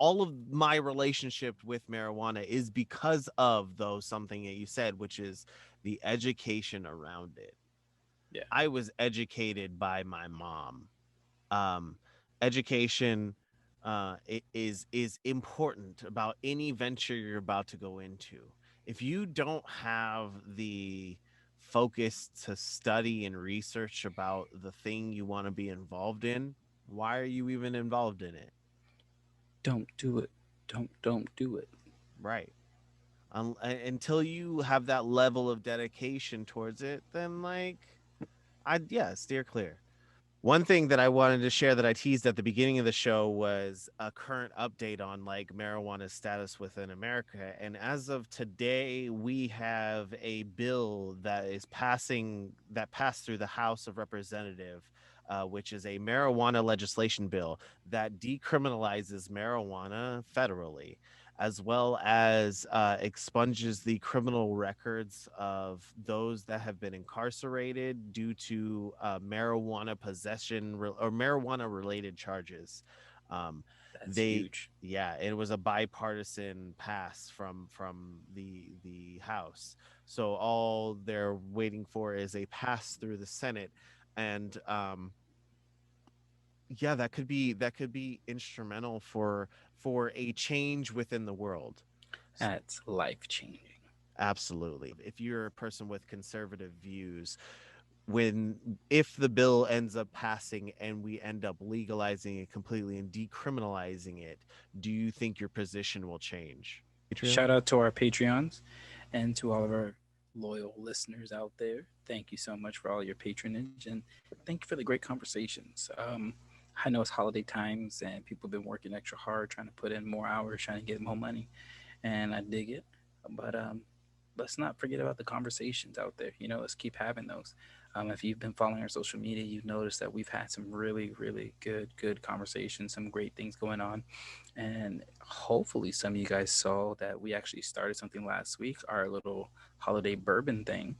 All of my relationship with marijuana is because of, though, something that you said, which is the education around it. Yeah. I was educated by my mom. um Education is important about any venture you're about to go into. If you don't have the focus to study and research about the thing you want to be involved in, why are you even involved in it? Don't do it. Don't do it. Right. Until you have that level of dedication towards it, then, like, yeah, steer clear. One thing that I wanted to share that I teased at the beginning of the show was a current update on, like, marijuana's status within America. And as of today, we have a bill that passed through the House of Representatives, which is a marijuana legislation bill that decriminalizes marijuana federally, as well as expunges the criminal records of those that have been incarcerated due to marijuana possession or marijuana related charges. Um, That's they, huge. yeah, it was a bipartisan pass from the House. So all they're waiting for is a pass through the Senate, and yeah, that could be instrumental for a change within the world. That's life changing. Absolutely. If you're a person with conservative views, when if the bill ends up passing and we end up legalizing it completely and decriminalizing it, do you think your position will change? Patreon? Shout out to our Patreons and to all of our loyal listeners out there. Thank you so much for all your patronage and thank you for the great conversations. I know it's holiday times and people have been working extra hard trying to put in more hours, trying to get more money, and I dig it. But let's not forget about the conversations out there. Let's keep having those. If you've been following our social media, you've noticed that we've had some really, really good conversations, some great things going on. And hopefully, some of you guys saw that we actually started something last week, our little holiday bourbon thing.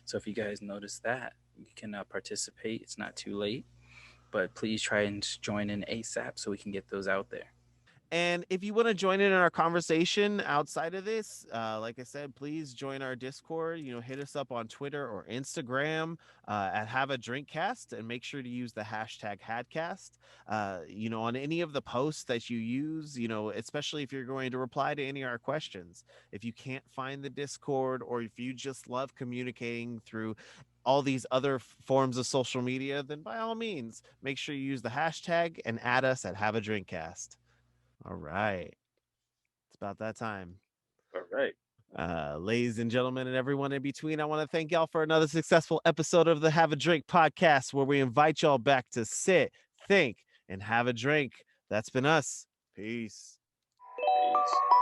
So if you guys noticed that, you can participate. It's not too late, but please try and join in ASAP so we can get those out there. And if you want to join in our conversation outside of this, like I said, please join our Discord. Hit us up on Twitter or Instagram at Have a Drinkcast, and make sure to use the hashtag HADcast. On any of the posts that you use, especially if you're going to reply to any of our questions. If you can't find the Discord, or if you just love communicating through all these other forms of social media, then by all means, make sure you use the hashtag and add us at Have a Drinkcast. All right. It's about that time. All right. Ladies and gentlemen, and everyone in between, I want to thank y'all for another successful episode of the Have a Drink podcast, where we invite y'all back to sit, think, and have a drink. That's been us. Peace. Peace.